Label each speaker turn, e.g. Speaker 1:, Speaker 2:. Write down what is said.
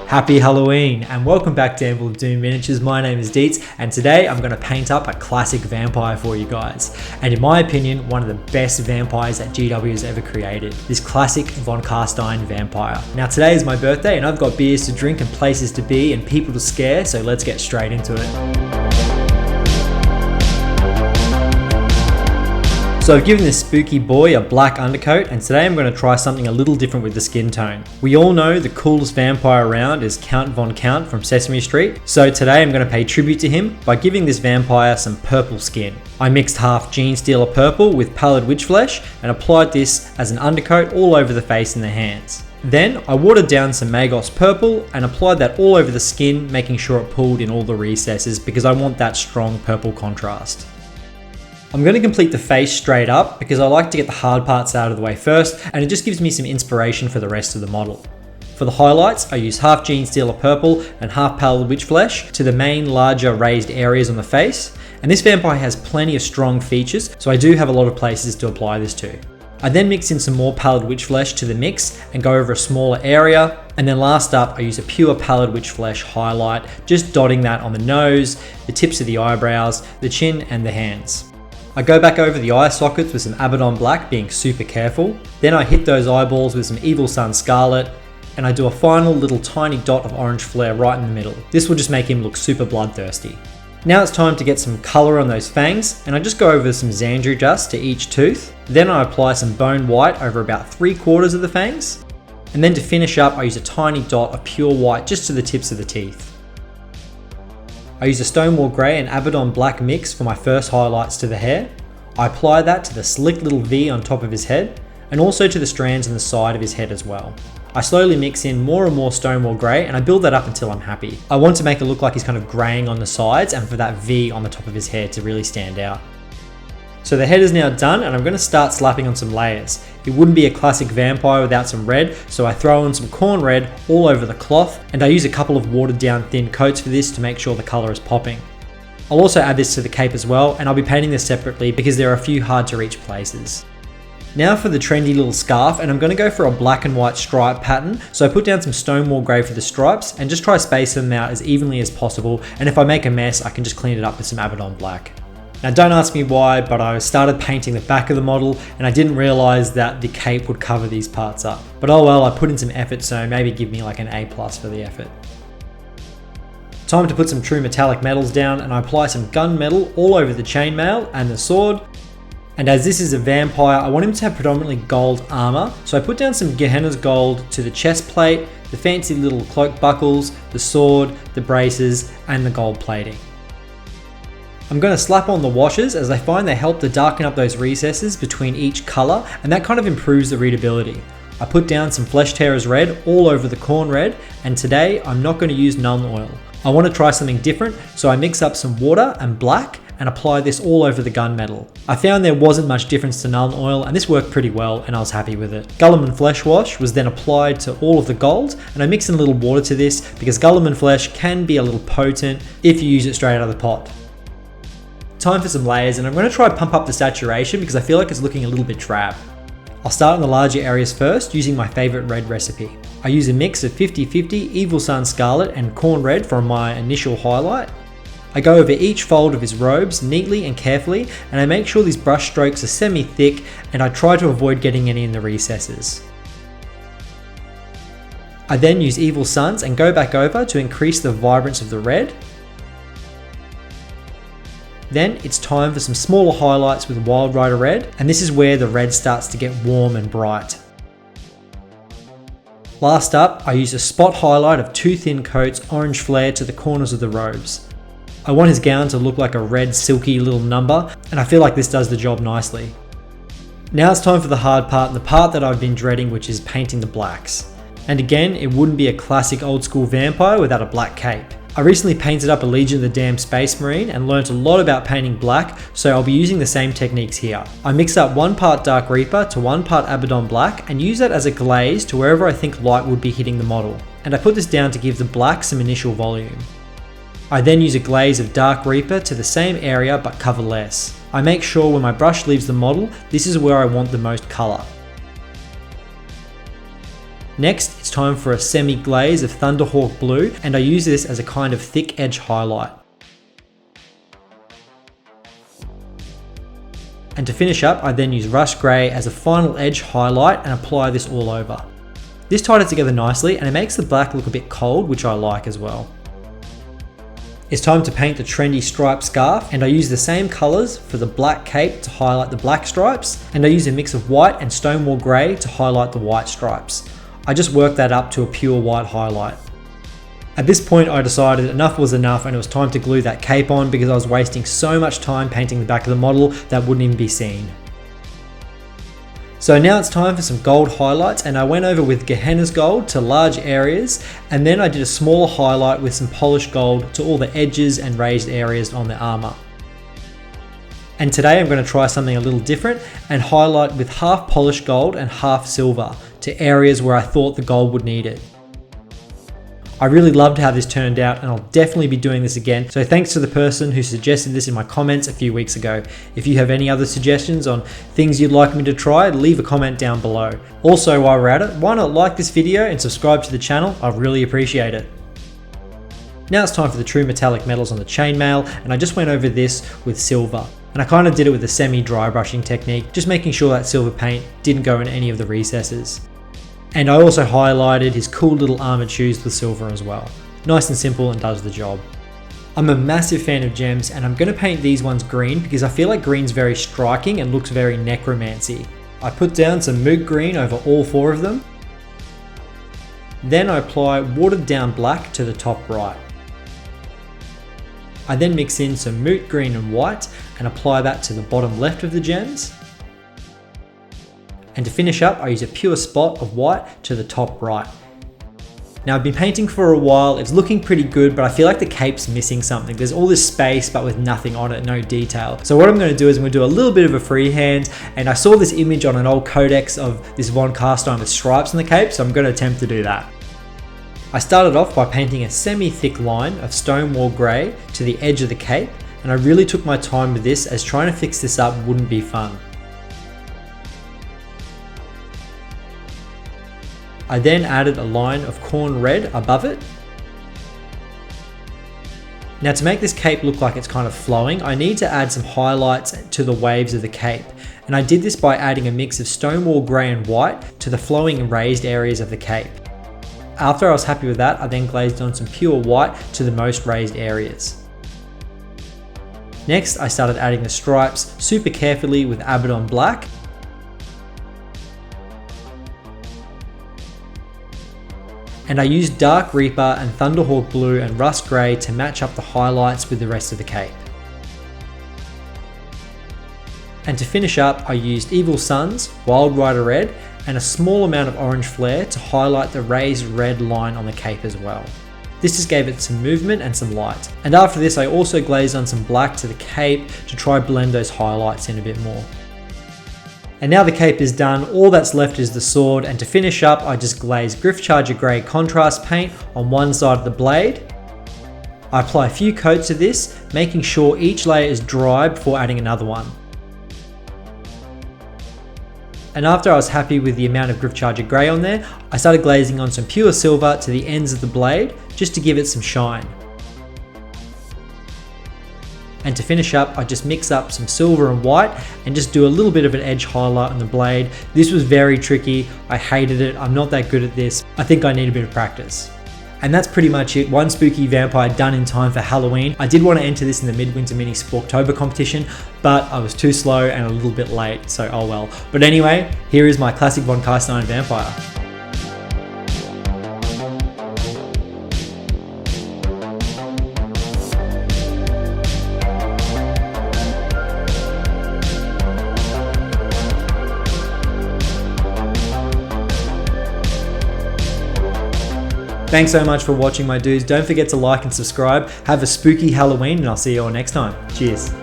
Speaker 1: Happy Halloween and welcome back to Anvil of Doom Miniatures. My name is Deets and today I'm going to paint up a classic vampire for you guys. And in my opinion, one of the best vampires that GW has ever created. This classic Von Carstein vampire. Now today is my birthday and I've got beers to drink and places to be and people to scare, so let's get straight into it. So I've given this spooky boy a black undercoat and today I'm going to try something a little different with the skin tone. We all know the coolest vampire around is Count Von Count from Sesame Street, so today I'm going to pay tribute to him by giving this vampire some purple skin. I mixed half Genestealer purple with pallid witch flesh and applied this as an undercoat all over the face and the hands. Then I watered down some Magos purple and applied that all over the skin, making sure it pulled in all the recesses because I want that strong purple contrast. I'm going to complete the face straight up because I like to get the hard parts out of the way first and it just gives me some inspiration for the rest of the model. For the highlights, I use half Genestealer purple and half pallid witch flesh to the main larger raised areas on the face, and this vampire has plenty of strong features, so I do have a lot of places to apply this to. I then mix in some more pallid witch flesh to the mix and go over a smaller area, and then last up I use a pure pallid witch flesh highlight, just dotting that on the nose, the tips of the eyebrows, the chin and the hands. I go back over the eye sockets with some Abaddon Black, being super careful. Then I hit those eyeballs with some Evil Sun Scarlet, and I do a final little tiny dot of orange flare right in the middle. This will just make him look super bloodthirsty. Now it's time to get some colour on those fangs, and I just go over some Xandru dust to each tooth. Then I apply some bone white over about 3/4 of the fangs. And then to finish up, I use a tiny dot of pure white just to the tips of the teeth. I use a Stonewall Grey and Abaddon Black mix for my first highlights to the hair. I apply that to the slick little V on top of his head, and also to the strands on the side of his head as well. I slowly mix in more and more Stonewall Grey and I build that up until I'm happy. I want to make it look like he's kind of greying on the sides and for that V on the top of his head to really stand out. So the head is now done and I'm going to start slapping on some layers. It wouldn't be a classic vampire without some red, so I throw in some corn red all over the cloth and I use a couple of watered down thin coats for this to make sure the colour is popping. I'll also add this to the cape as well, and I'll be painting this separately because there are a few hard to reach places. Now for the trendy little scarf, and I'm going to go for a black and white stripe pattern, so I put down some Stonewall Grey for the stripes and just try spacing them out as evenly as possible, and if I make a mess I can just clean it up with some Abaddon Black. Now don't ask me why, but I started painting the back of the model and I didn't realise that the cape would cover these parts up. But oh well, I put in some effort, so maybe give me like an A+ for the effort. Time to put some true metallic metals down and I apply some gunmetal all over the chainmail and the sword. And as this is a vampire, I want him to have predominantly gold armour, so I put down some Gehenna's gold to the chest plate, the fancy little cloak buckles, the sword, the braces and the gold plating. I'm going to slap on the washes as I find they help to darken up those recesses between each colour and that kind of improves the readability. I put down some Flesh Tearers red all over the corn red, and today I'm not going to use Nuln Oil. I want to try something different, so I mix up some water and black and apply this all over the gunmetal. I found there wasn't much difference to Nuln Oil and this worked pretty well and I was happy with it. Guilliman Flesh Wash was then applied to all of the gold and I mixed in a little water to this because Guilliman Flesh can be a little potent if you use it straight out of the pot. Time for some layers, and I'm going to try pump up the saturation because I feel like it's looking a little bit drab. I'll start in the larger areas first using my favourite red recipe. I use a mix of 50/50 Evil Sun Scarlet and Corn Red for my initial highlight. I go over each fold of his robes neatly and carefully and I make sure these brush strokes are semi-thick and I try to avoid getting any in the recesses. I then use Evil Suns and go back over to increase the vibrance of the red. Then it's time for some smaller highlights with Wild Rider Red, and this is where the red starts to get warm and bright. Last up, I use a spot highlight of 2 thin coats orange flare to the corners of the robes. I want his gown to look like a red silky little number, and I feel like this does the job nicely. Now it's time for the hard part, and the part that I've been dreading, which is painting the blacks. And again, it wouldn't be a classic old school vampire without a black cape. I recently painted up a Legion of the Damned Space Marine and learnt a lot about painting black, so I'll be using the same techniques here. I mix up 1 part Dark Reaper to 1 part Abaddon Black and use that as a glaze to wherever I think light would be hitting the model. And I put this down to give the black some initial volume. I then use a glaze of Dark Reaper to the same area but cover less. I make sure when my brush leaves the model, this is where I want the most colour. Next, it's time for a semi-glaze of Thunderhawk Blue, and I use this as a kind of thick edge highlight. And to finish up, I then use Rust Grey as a final edge highlight and apply this all over. This tied it together nicely and it makes the black look a bit cold, which I like as well. It's time to paint the trendy striped scarf, and I use the same colours for the black cape to highlight the black stripes, and I use a mix of white and Stonewall Grey to highlight the white stripes. I just worked that up to a pure white highlight. At this point I decided enough was enough and it was time to glue that cape on because I was wasting so much time painting the back of the model that wouldn't even be seen. So now it's time for some gold highlights, and I went over with Gehenna's gold to large areas, and then I did a smaller highlight with some polished gold to all the edges and raised areas on the armour. And today I'm going to try something a little different and highlight with half polished gold and half silver to areas where I thought the gold would need it. I really loved how this turned out and I'll definitely be doing this again, so thanks to the person who suggested this in my comments a few weeks ago. If you have any other suggestions on things you'd like me to try, leave a comment down below. Also, while we're at it, why not like this video and subscribe to the channel? I'd really appreciate it. Now it's time for the true metallic metals on the chainmail, and I just went over this with silver. And I kind of did it with a semi-dry brushing technique, just making sure that silver paint didn't go in any of the recesses. And I also highlighted his cool little armoured shoes with silver as well. Nice and simple and does the job. I'm a massive fan of gems, and I'm going to paint these ones green because I feel like green's very striking and looks very necromancy. I put down some moot green over all 4 of them. Then I apply watered down black to the top right. I then mix in some moot green and white and apply that to the bottom left of the gems. And to finish up, I use a pure spot of white to the top right. Now I've been painting for a while, it's looking pretty good, but I feel like the cape's missing something. There's all this space, but with nothing on it, no detail. So what I'm going to do is I'm going to do a little bit of a freehand, and I saw this image on an old codex of this Von Carstein with stripes on the cape, so I'm going to attempt to do that. I started off by painting a semi-thick line of Stonewall Grey to the edge of the cape, and I really took my time with this as trying to fix this up wouldn't be fun. I then added a line of corn red above it. Now to make this cape look like it's kind of flowing, I need to add some highlights to the waves of the cape. And I did this by adding a mix of Stonewall Grey and white to the flowing and raised areas of the cape. After I was happy with that, I then glazed on some pure white to the most raised areas. Next, I started adding the stripes super carefully with Abaddon Black. And I used Dark Reaper and Thunderhawk Blue and Rust Grey to match up the highlights with the rest of the cape. And to finish up, I used Evil Sun's Wild Rider Red and a small amount of orange flare to highlight the raised red line on the cape as well. This just gave it some movement and some light. And after this, I also glazed on some black to the cape to try blend those highlights in a bit more. And now the cape is done, all that's left is the sword, and to finish up I just glazed Gryph-Charger Grey contrast paint on one side of the blade. I apply a few coats of this, making sure each layer is dry before adding another one. And after I was happy with the amount of Gryph-Charger Grey on there, I started glazing on some pure silver to the ends of the blade, just to give it some shine. And to finish up, I just mix up some silver and white and just do a little bit of an edge highlight on the blade. This was very tricky. I hated it. I'm not that good at this. I think I need a bit of practice. And that's pretty much it. One spooky vampire done in time for Halloween. I did want to enter this in the Midwinter Mini Spooktober competition, but I was too slow and a little bit late, so oh well. But anyway, here is my classic Von Carstein vampire. Thanks so much for watching, my dudes. Don't forget to like and subscribe. Have a spooky Halloween, and I'll see you all next time. Cheers.